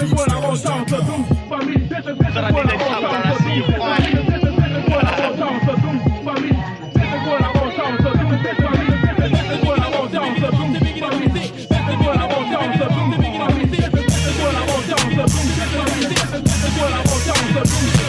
is what I want y'all to do for me. This is what I want y'all to do for me. This is what I want y'all to do for me. This is what I want y'all to do for me. This is what I want y'all to do for me. This is what I want y'all to do for me. This is what I want y'all to do for me. This is what I want y'all to do for me.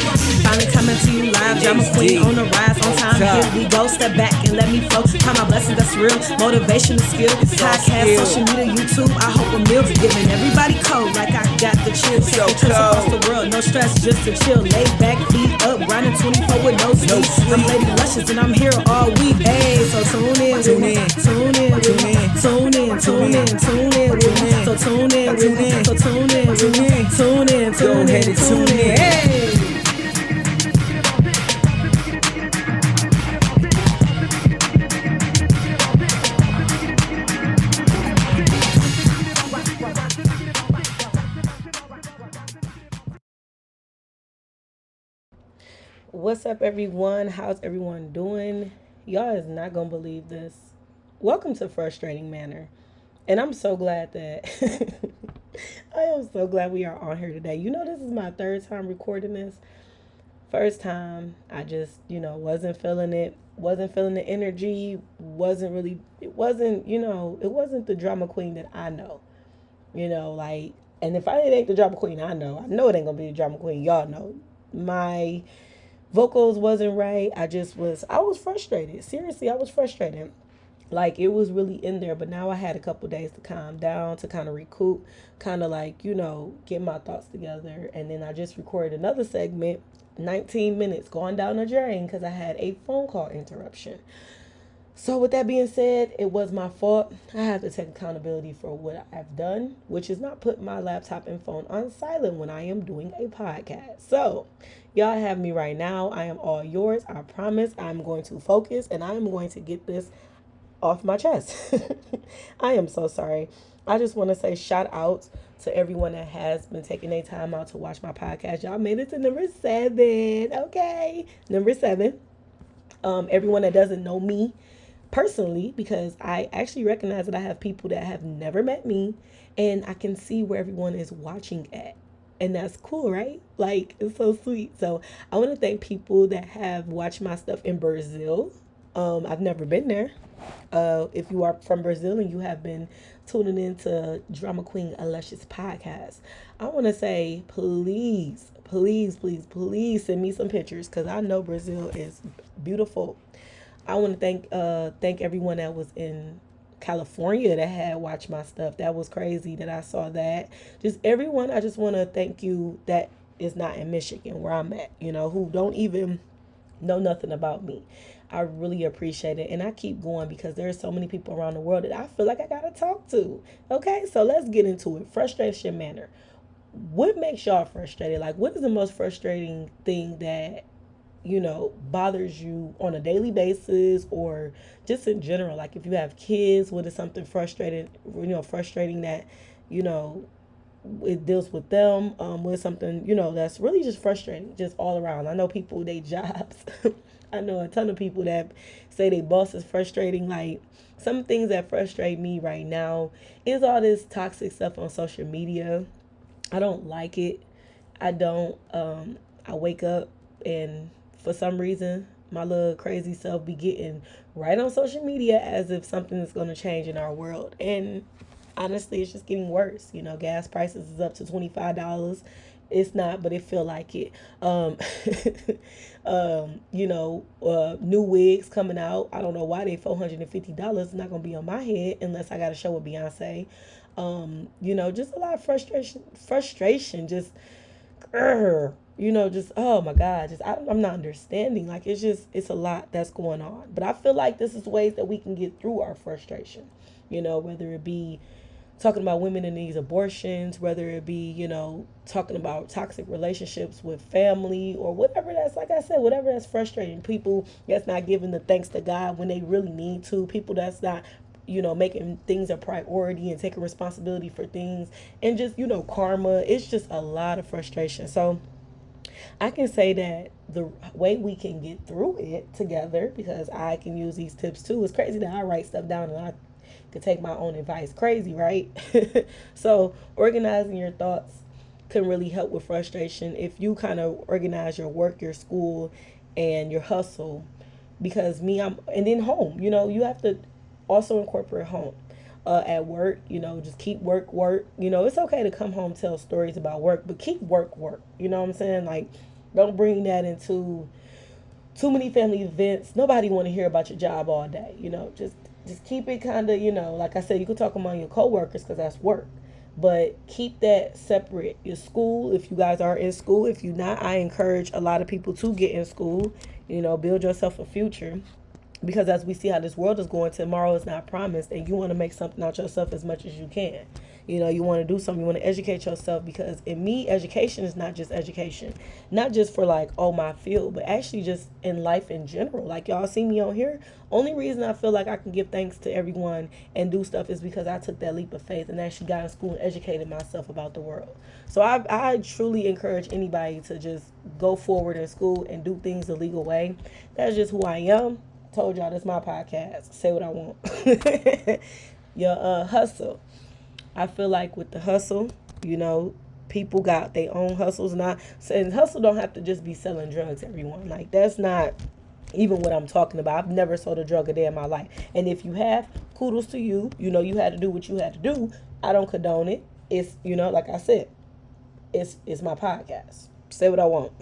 Finally coming to you live, drama queen on the rise, on time. Here we go, step back and let me flow. Count my blessings, that's real. Motivation and skill. Podcast, social media, YouTube. I hope a meal giving everybody cold like I got the chill. Taking trips across the world, no stress, just to chill. Lay back, feet up, grinding 24 with no sleep. I'm Lady Lushez and I'm here all week. Hey, so tune in, tune in, tune in, tune in, tune in, tune in, tune in with me. So tune in, tune in, so tune in, tune in, tune in, tune in, tune in. Hey. What's up, everyone? How's everyone doing? Y'all is not gonna believe this. Welcome to Frustrating Manner. And I'm so glad that I am so glad we are on here today. You know, this is my third time recording this. First time, I just, wasn't feeling it. Wasn't feeling the energy. It wasn't the drama queen that I know. And if it ain't the drama queen I know it ain't gonna be the drama queen y'all know. My vocals wasn't right. I was frustrated. Seriously, I was frustrated. Like, it was really in there, but now I had a couple days to calm down, to kind of recoup, kind of get my thoughts together. And then I just recorded another segment, 19 minutes, going down the drain because I had a phone call interruption. So with that being said, it was my fault. I have to take accountability for what I've done, which is not put my laptop and phone on silent when I am doing a podcast. So y'all have me right now. I am all yours. I promise I'm going to focus and I'm going to get this off my chest. I am so sorry. I just want to say shout out to everyone that has been taking their time out to watch my podcast. Y'all made it to number 7. Okay. Number 7. Everyone that doesn't know me personally, because I actually recognize that I have people that have never met me, and I can see where everyone is watching at. And that's cool, right? Like, it's so sweet. So I want to thank people that have watched my stuff in Brazil. I've never been there. If you are from Brazil and you have been tuning into Drama Queen Lushez podcast, I want to say, please, please, please, please send me some pictures, because I know Brazil is beautiful. I want to thank everyone that was in California that had watched my stuff. That was crazy that I saw that. Just everyone, I just want to thank you that is not in Michigan where I'm at, who don't even know nothing about me. I really appreciate it. And I keep going because there are so many people around the world that I feel like I got to talk to. Okay, so let's get into it. Frustration manner. What makes y'all frustrated? Like, what is the most frustrating thing that bothers you on a daily basis, or just in general? Like, if you have kids, what is something frustrating that, it deals with them, with something, that's really just frustrating, just all around. I know people, they jobs. I know a ton of people that say their boss is frustrating. Like, some things that frustrate me right now is all this toxic stuff on social media. I don't like it. I don't, I wake up and for some reason, my little crazy self be getting right on social media as if something is going to change in our world. And honestly, it's just getting worse. Gas prices is up to $25. It's not, but it feel like it. New wigs coming out. I don't know why they $450. It's not going to be on my head unless I got a show with Beyonce. Just a lot of frustration, just, just, oh my God, just, I'm not understanding. Like, it's a lot that's going on. But I feel like this is ways that we can get through our frustration, whether it be talking about women in these abortions, whether it be, talking about toxic relationships with family, or whatever that's, like I said, whatever that's frustrating. People that's not giving the thanks to God when they really need to. People that's not, making things a priority and taking responsibility for things. And just, karma. It's just a lot of frustration. So I can say that the way we can get through it together, because I can use these tips too. It's crazy that I write stuff down and I could take my own advice. Crazy, right? So organizing your thoughts, can really help with frustration if you kind of organize your work, your school, and your hustle. Because and then home, you have to also incorporate home. At work, just keep work. It's okay to come home, tell stories about work, but keep work. You know what I'm saying? Like, don't bring that into too many family events. Nobody want to hear about your job all day. Just keep it kind of, like I said, you can talk among your coworkers because that's work. But keep that separate. Your school, if you guys are in school, if you're not, I encourage a lot of people to get in school. Build yourself a future, because as we see how this world is going, tomorrow is not promised, and you want to make something out yourself as much as you can. You want to do something, you want to educate yourself, because in me, education is not just education, not just for like, oh, my field, but actually just in life in general. Like, y'all see me on here, only reason I feel like I can give thanks to everyone and do stuff is because I took that leap of faith and actually got in school and educated myself about the world. So I truly encourage anybody to just go forward in school and do things the legal way. That's just who I am. Told y'all, this is my podcast. Say what I want. Your hustle. I feel like with the hustle, people got their own hustles. And hustle don't have to just be selling drugs, everyone. Like, that's not even what I'm talking about. I've never sold a drug a day in my life. And if you have, kudos to you. You had to do what you had to do. I don't condone it. It's, like I said, it's my podcast. Say what I want.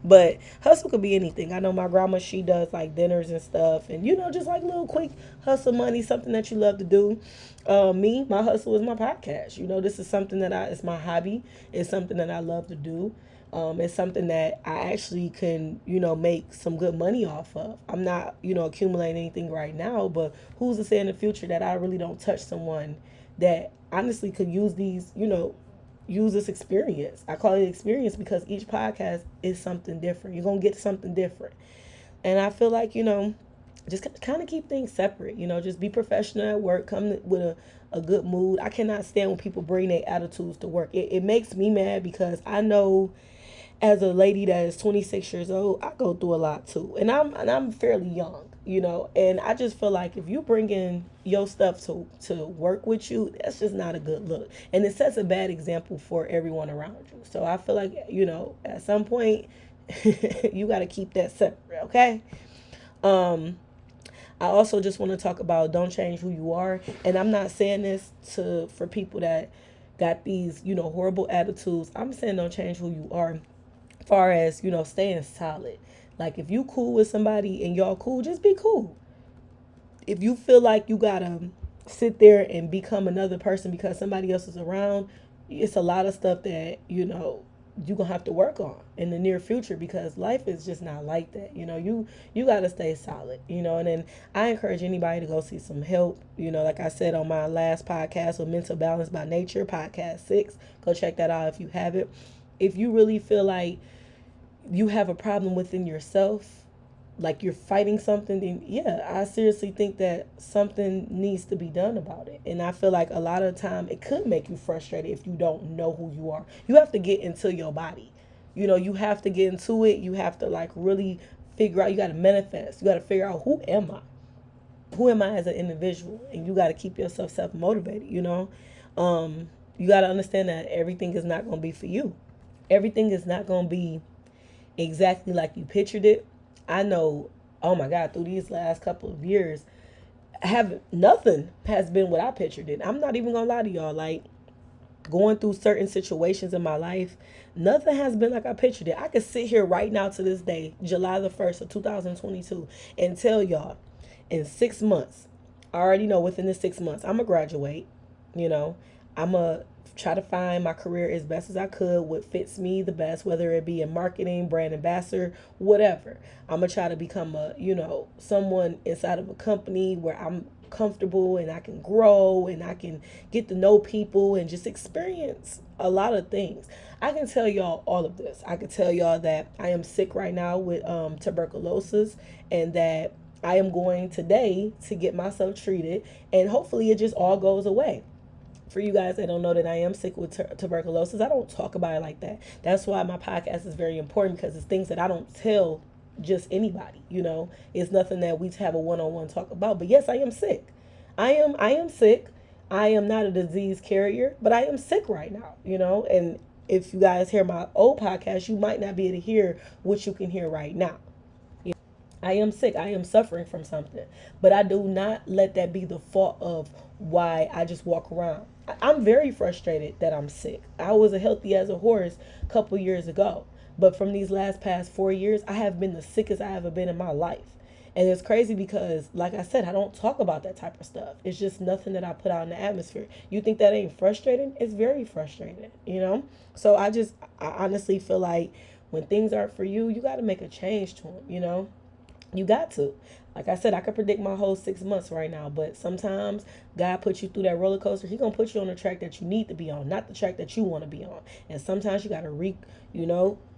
But hustle could be anything. I know my grandma, she does like dinners and stuff, and just like little quick hustle money, something that you love to do. My hustle is my podcast. This is something that it's my hobby. It's something that I love to do. It's something that I actually can, make some good money off of. I'm not, accumulating anything right now, but who's to say in the future that I really don't touch someone that honestly could use use this experience. I call it experience because each podcast is something different. You're going to get something different. And I feel like, just kind of keep things separate. Just be professional at work. Come with a good mood. I cannot stand when people bring their attitudes to work. It makes me mad because I know as a lady that is 26 years old, I go through a lot too. And I'm fairly young, and I just feel like if you bring in your stuff to work with you, that's just not a good look. And it sets a bad example for everyone around you. So I feel like, at some point, you got to keep that separate, okay? I also just want to talk about don't change who you are. And I'm not saying this for people that got these, horrible attitudes. I'm saying don't change who you are. Far as staying solid. Like, if you cool with somebody and y'all cool, just be cool. If you feel like you gotta sit there and become another person because somebody else is around, it's a lot of stuff that you're gonna have to work on in the near future, because life is just not like that. You gotta stay solid. And then I encourage anybody to go see some help. Like I said on my last podcast with Mental Balance by Nature, podcast 6, go check that out if you haven't. If you really feel like you have a problem within yourself, like you're fighting something, then yeah, I seriously think that something needs to be done about it. And I feel like a lot of the time it could make you frustrated if you don't know who you are. You have to get into your body. You have to get into it. You have to like really figure out, you got to manifest. You got to figure out, who am I? Who am I as an individual? And you got to keep yourself self-motivated, You got to understand that everything is not going to be for you. Everything is not going to be exactly like you pictured it. I know, oh my God, through these last couple of years, nothing has been what I pictured it. I'm not even gonna lie to y'all. Like, going through certain situations in my life, nothing has been like I pictured it. I could sit here right now to this day, July the 1st of 2022, and tell y'all in 6 months, I already know within the 6 months, I'm gonna graduate. I'm gonna try to find my career as best as I could, what fits me the best, whether it be in marketing, brand ambassador, whatever. I'm gonna try to become someone inside of a company where I'm comfortable and I can grow and I can get to know people and just experience a lot of things. I can tell y'all all of this. I can tell y'all that I am sick right now with tuberculosis, and that I am going today to get myself treated, and hopefully it just all goes away. For you guys that don't know that I am sick with tuberculosis, I don't talk about it like that. That's why my podcast is very important, because it's things that I don't tell just anybody. It's nothing that we have a one-on-one talk about. But yes, I am sick. I am sick. I am not a disease carrier, but I am sick right now. And if you guys hear my old podcast, you might not be able to hear what you can hear right now. I am sick. I am suffering from something. But I do not let that be the fault of why I just walk around. I'm very frustrated that I'm sick. I was a healthy as a horse a couple years ago. But from these past 4 years, I have been the sickest I ever been in my life. And it's crazy because, like I said, I don't talk about that type of stuff. It's just nothing that I put out in the atmosphere. You think that ain't frustrating? It's very frustrating, you know? So I honestly feel like when things aren't for you, you got to make a change to them, you know? You got to. Like I said, I could predict my whole 6 months right now, but sometimes God puts you through that roller coaster. He gonna put you on the track that you need to be on, not the track that you want to be on. And sometimes you gotta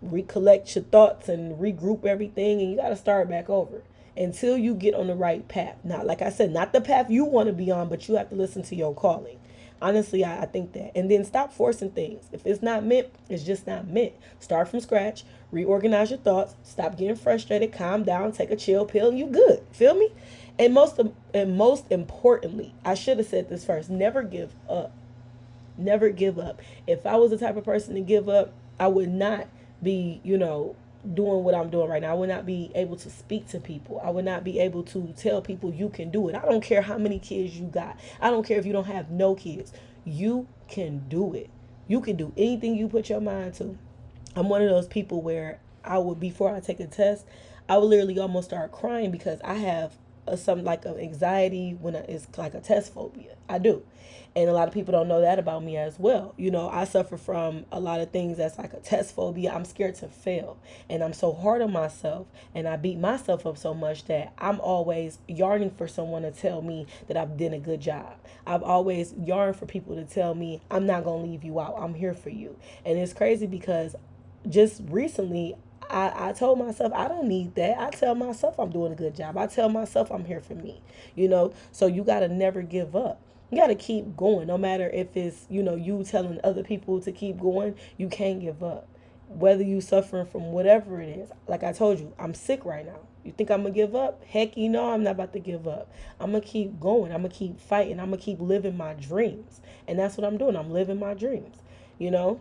recollect your thoughts and regroup everything, and you gotta start back over until you get on the right path. Now, like I said, not the path you want to be on, but you have to listen to your calling. Honestly, I think that. And then stop forcing things. If it's not meant, it's just not meant. Start from scratch, reorganize your thoughts, stop getting frustrated, calm down, take a chill pill, and you good. Feel me? And most importantly, I should have said this first, never give up. Never give up. If I was the type of person to give up, I would not be, doing what I'm doing right now. I would not be able to speak to people. I would not be able to tell people you can do it. I don't care how many kids you got. I don't care if you don't have no kids. You can do it. You can do anything you put your mind to. I'm one of those people where before I take a test, I would literally almost start crying because I have some like of anxiety when it's like a test phobia. I do. And a lot of people don't know that about me as well. I suffer from a lot of things that's like a test phobia. I'm scared to fail. And I'm so hard on myself and I beat myself up so much that I'm always yearning for someone to tell me that I've done a good job. I've always yearned for people to tell me, I'm not going to leave you out. I'm here for you. And it's crazy because just recently, I told myself I don't need that. I tell myself I'm doing a good job. I tell myself I'm here for me, So you got to never give up. You got to keep going. No matter if it's, you telling other people to keep going, you can't give up. Whether you suffering from whatever it is. Like I told you, I'm sick right now. You think I'm going to give up? Heck, I'm not about to give up. I'm going to keep going. I'm going to keep fighting. I'm going to keep living my dreams. And that's what I'm doing. I'm living my dreams, A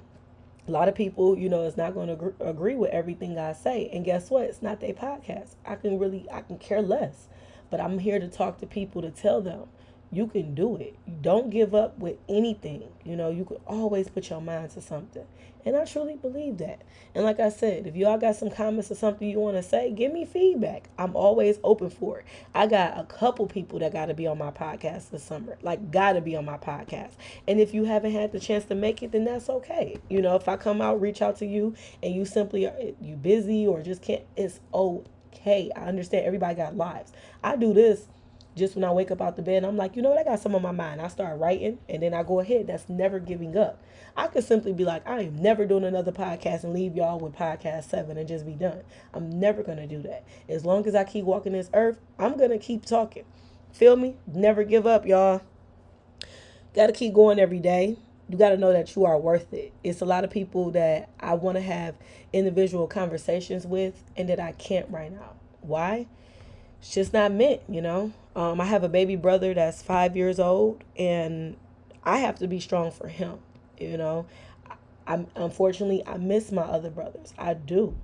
lot of people, is not going to agree with everything I say. And guess what? It's not their podcast. I can care less. But I'm here to talk to people to tell them, you can do it. You don't give up with anything. You can always put your mind to something. And I truly believe that. And like I said, if y'all got some comments or something you want to say, give me feedback. I'm always open for it. I got a couple people that got to be on my podcast this summer. Like, got to be on my podcast. And if you haven't had the chance to make it, then that's okay. If I come out, reach out to you, and you you busy or just can't, it's okay. I understand everybody got lives. I do this just when I wake up out the bed, I'm like, you know what, I got some on my mind. I start writing, and then I go ahead. That's never giving up. I could simply be like, I am never doing another podcast and leave y'all with podcast 7 and just be done. I'm never going to do that. As long as I keep walking this earth, I'm going to keep talking. Feel me? Never give up, y'all. Got to keep going every day. You got to know that you are worth it. It's a lot of people that I want to have individual conversations with and that I can't right now. Why? It's just not meant, I have a baby brother that's 5 years old, and I have to be strong for him, Unfortunately, I miss my other brothers. I do.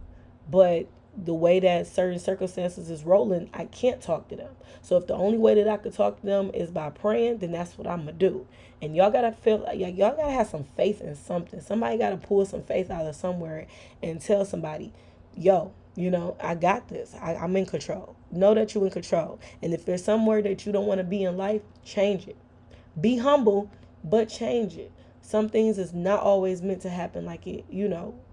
But the way that certain circumstances is rolling, I can't talk to them. So if the only way that I could talk to them is by praying, then that's what I'm going to do. And y'all got to feel like, y'all got to have some faith in something. Somebody got to pull some faith out of somewhere and tell somebody, yo, I got this. I'm in control. Know that you're in control. And if there's somewhere that you don't want to be in life, change it. Be humble, but change it. Some things is not always meant to happen like it,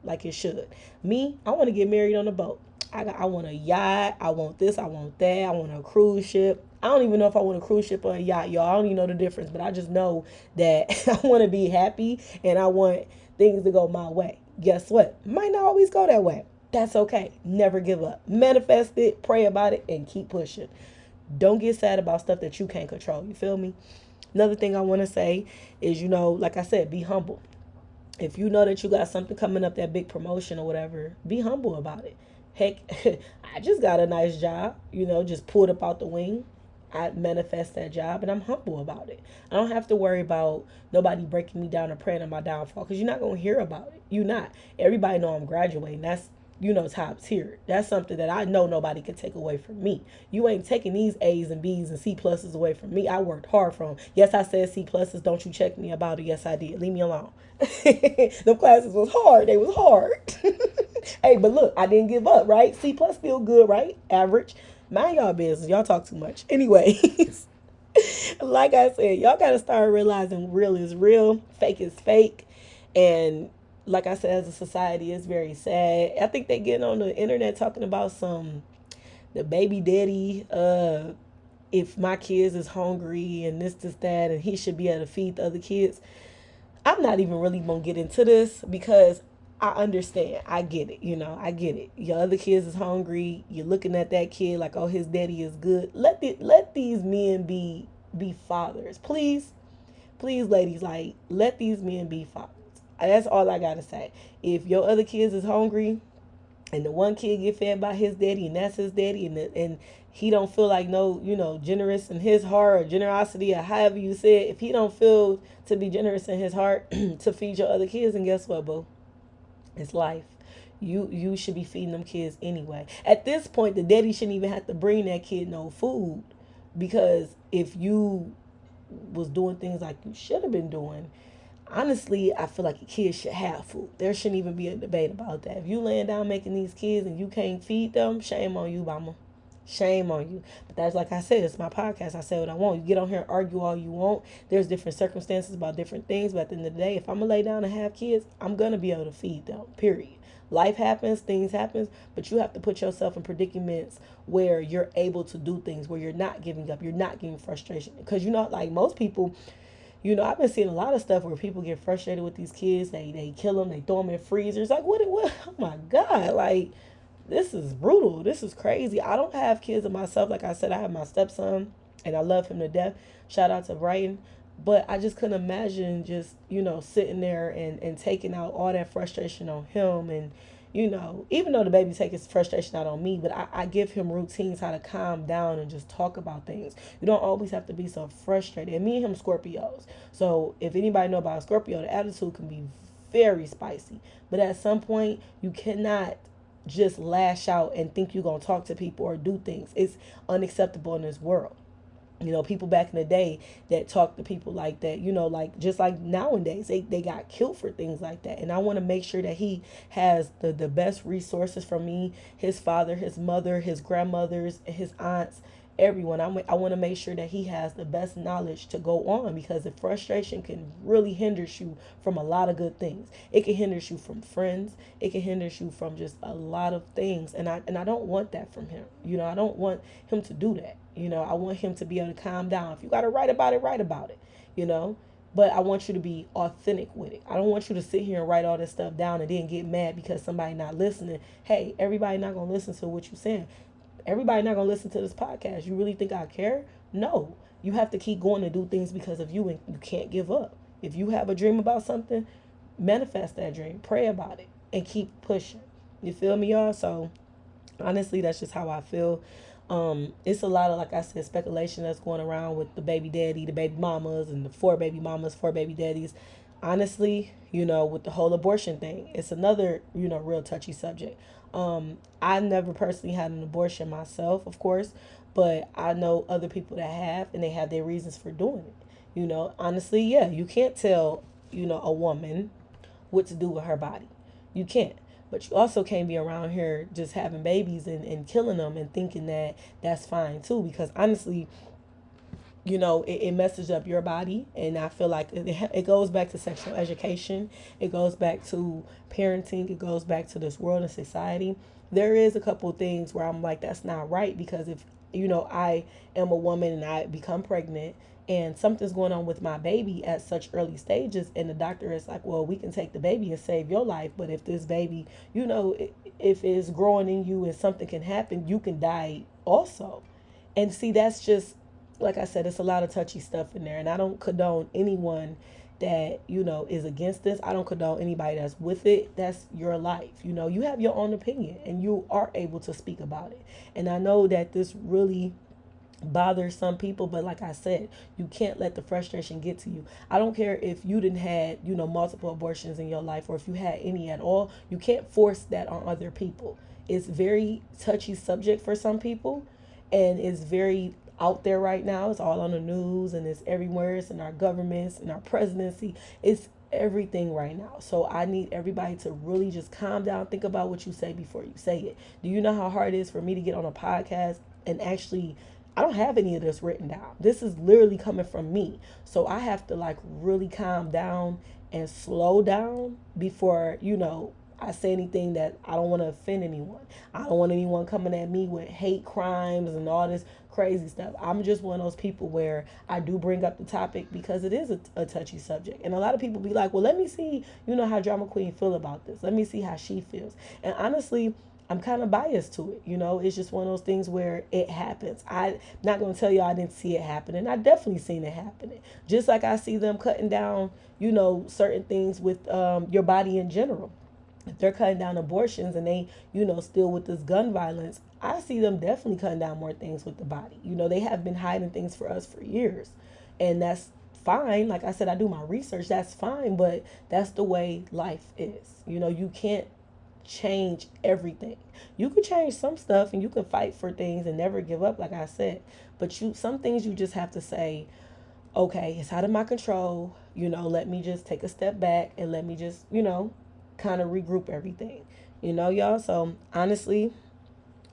like it should. Me, I want to get married on a boat. I want a yacht. I want this. I want that. I want a cruise ship. I don't even know if I want a cruise ship or a yacht, y'all. I don't even know the difference, but I just know that I want to be happy and I want things to go my way. Guess what? Might not always go that way. That's okay. Never give up. Manifest it, pray about it, and keep pushing. Don't get sad about stuff that you can't control. You feel me? Another thing I want to say is, like I said, be humble. If you know that you got something coming up, that big promotion or whatever, be humble about it. Heck, I just got a nice job, just pulled up out the wing. I manifest that job and I'm humble about it. I don't have to worry about nobody breaking me down or praying on my downfall because you're not going to hear about it. You're not. Everybody know I'm graduating. That's, top tier. That's something that I know nobody can take away from me. You ain't taking these A's and B's and C pluses away from me. I worked hard for them. Yes, I said C pluses. Don't you check me about it. Yes, I did. Leave me alone. Them classes was hard. They was hard. Hey, but look, I didn't give up, right? C plus still good, right? Average. Mind y'all business. Y'all talk too much. Anyways, like I said, y'all got to start realizing real is real, fake is fake. And like I said, as a society, it's very sad. I think they getting on the internet talking about the baby daddy, if my kids is hungry and this, that, and he should be able to feed the other kids. I'm not even really gonna get into this because I understand. I get it. I get it. Your other kids is hungry. You're looking at that kid like, oh, his daddy is good. Let these men be fathers, please, please, ladies. Like, let these men be fathers. That's all I gotta say. If your other kids is hungry, and the one kid get fed by his daddy, and that's his daddy, and he don't feel like no, generous in his heart or generosity or however you say it. If he don't feel to be generous in his heart to feed your other kids, and guess what, boo? It's life. You should be feeding them kids anyway. At this point, the daddy shouldn't even have to bring that kid no food, because if you was doing things like you should have been doing, honestly, I feel like a kid should have food. There shouldn't even be a debate about that. If you laying down making these kids and you can't feed them, shame on you, mama. Shame on you. But that's, like I said, it's my podcast. I say what I want. You get on here and argue all you want. There's different circumstances about different things. But at the end of the day, if I'm going to lay down and have kids, I'm going to be able to feed them, period. Life happens, things happen, but you have to put yourself in predicaments where you're able to do things, where you're not giving up, you're not getting frustration. Because, like most people, I've been seeing a lot of stuff where people get frustrated with these kids. They kill them. They throw them in freezers. Like, what? Oh, my God. Like, this is brutal. This is crazy. I don't have kids of myself. Like I said, I have my stepson, and I love him to death. Shout out to Brighton. But I just couldn't imagine just, sitting there and taking out all that frustration on him. And, even though the baby takes his frustration out on me, but I give him routines how to calm down and just talk about things. You don't always have to be so frustrated. And me and him Scorpios. So if anybody know about Scorpio, the attitude can be very spicy. But at some point, you cannot just lash out and think you're going to talk to people or do things. It's unacceptable in this world. People back in the day that talk to people like that, like just like nowadays, they got killed for things like that. And I want to make sure that he has the best resources from me, his father, his mother, his grandmothers, his aunts, everyone. I want to make sure that he has the best knowledge to go on, because the frustration can really hinder you from a lot of good things. It can hinder you from friends. It can hinder you from just a lot of things. And I don't want that from him. I don't want him to do that. I want him to be able to calm down. If you got to write about it, write about it, But I want you to be authentic with it. I don't want you to sit here and write all this stuff down and then get mad because somebody not listening. Hey, everybody not going to listen to what you're saying. Everybody not going to listen to this podcast. You really think I care? No. You have to keep going to do things because of you, and you can't give up. If you have a dream about something, manifest that dream. Pray about it and keep pushing. You feel me, y'all? So, honestly, that's just how I feel. It's a lot of, like I said, speculation that's going around with the baby daddy, the baby mamas, and the 4 baby mamas, 4 baby daddies. Honestly, with the whole abortion thing, it's another, real touchy subject. I never personally had an abortion myself, of course, but I know other people that have, and they have their reasons for doing it. Honestly, yeah, you can't tell, a woman what to do with her body. You can't. But you also can't be around here just having babies and killing them and thinking that that's fine too. Because honestly, it messes up your body. And I feel like it goes back to sexual education. It goes back to parenting. It goes back to this world and society. There is a couple of things where I'm like, that's not right. Because if, I am a woman and I become pregnant and something's going on with my baby at such early stages, and the doctor is like, well, we can take the baby and save your life, but if this baby, if it's growing in you and something can happen, you can die also. And see, that's just, like I said, it's a lot of touchy stuff in there, and I don't condone anyone that, is against this. I don't condone anybody that's with it. That's your life. You have your own opinion, and you are able to speak about it. And I know that this really bothers some people, but like I said, you can't let the frustration get to you. I don't care if you didn't had, multiple abortions in your life, or if you had any at all. You can't force that on other people. It's very touchy subject for some people, and it's very out there right now. It's all on the news, and it's everywhere. It's in our governments, in our presidency. It's everything right now. So I need everybody to really just calm down, think about what you say before you say it. Do you know how hard it is for me to get on a podcast and actually, I don't have any of this written down. This is literally coming from me. So I have to really calm down and slow down before, I say anything that I don't want to offend anyone. I don't want anyone coming at me with hate crimes and all this crazy stuff. I'm just one of those people where I do bring up the topic because it is a touchy subject. And a lot of people be like, well, let me see, how Drama Queen feel about this. Let me see how she feels. And honestly, I'm kind of biased to it. It's just one of those things where it happens. I'm not going to tell y'all I didn't see it happening. I definitely seen it happening. Just like I see them cutting down, certain things with your body in general. If they're cutting down abortions and they, still with this gun violence, I see them definitely cutting down more things with the body. They have been hiding things for us for years. And that's fine. Like I said, I do my research. That's fine. But that's the way life is. You can't change everything. You can change some stuff and you can fight for things and never give up, like I said. But some things you just have to say, okay, it's out of my control. Let me just take a step back and let me just, kind of regroup everything, y'all. So honestly,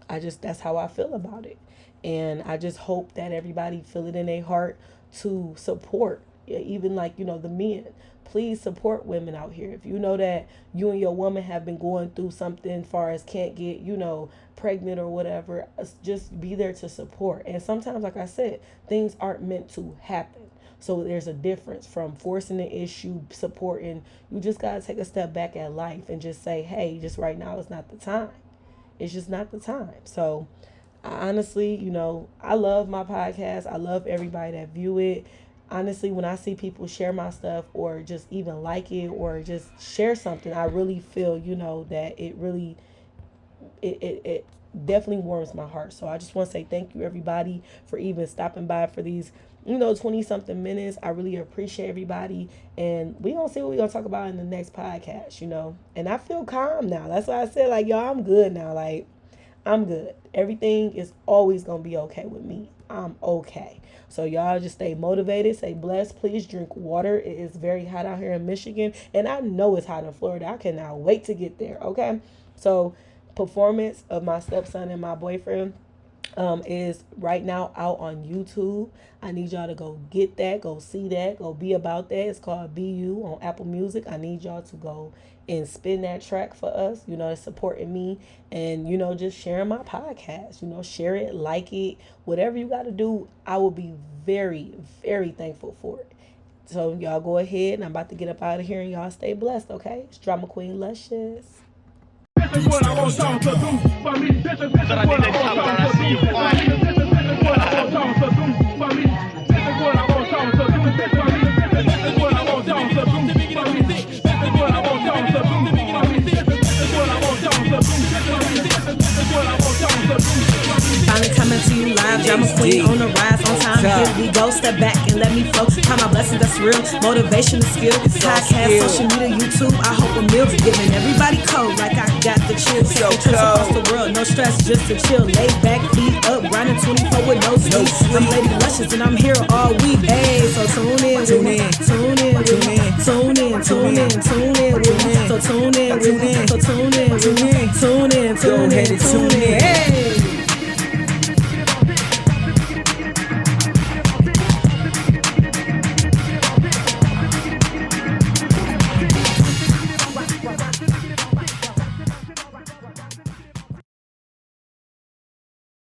that's how I feel about it. And I just hope that everybody feel it in their heart to support, even the men. Please support women out here. If you know that you and your woman have been going through something far as can't get, pregnant or whatever, just be there to support. And sometimes, like I said, things aren't meant to happen. So there's a difference from forcing the issue, supporting. You just got to take a step back at life and just say, hey, just right now is not the time. It's just not the time. So I honestly, I love my podcast. I love everybody that view it. Honestly, when I see people share my stuff or just even like it or just share something, I really feel, that it really, it definitely warms my heart. So I just want to say thank you, everybody, for even stopping by for these 20-something minutes. I really appreciate everybody. And we're going to see what we're going to talk about in the next podcast, And I feel calm now. That's why I said, y'all, I'm good now. I'm good. Everything is always going to be okay with me. I'm okay. So y'all just stay motivated. Stay blessed. Please drink water. It is very hot out here in Michigan. And I know it's hot in Florida. I cannot wait to get there. Okay. So performance of my stepson and my boyfriend is right now out on YouTube. I need y'all to go get that, go see that, go be about that. It's called BU on Apple Music. I need y'all to go and spin that track for us, supporting me and, just sharing my podcast, share it, like it, whatever you got to do. I will be very, very thankful for it. So y'all go ahead, and I'm about to get up out of here, and y'all stay blessed, okay? It's Drama Queen Lushez. This is what I want y'all to do for me. This is what I want y'all to do for me. This is what I want y'all to do for me. This is what I want y'all to do for me. This is what I want y'all to do for me. This is what I want y'all to do for me. This is what I want y'all to do for me. This is what I want y'all to do for me. Finally coming to you live, Drama Queen on the rise, on time. Here we go, step back and let me flow. Count my blessings, that's real. Motivation is skill. Podcast, social media, YouTube. I hope a meal's giving everybody cold like I got the chills. Trips across the world, no stress, just to chill. Laid back, feet up, grinding 24 with no sleep. I'm Lady Lushez and I'm here all week. Hey, so tune in with me. Tune in with me. Tune in with me. So tune in with me. So tune in with me. Tune in. Hey.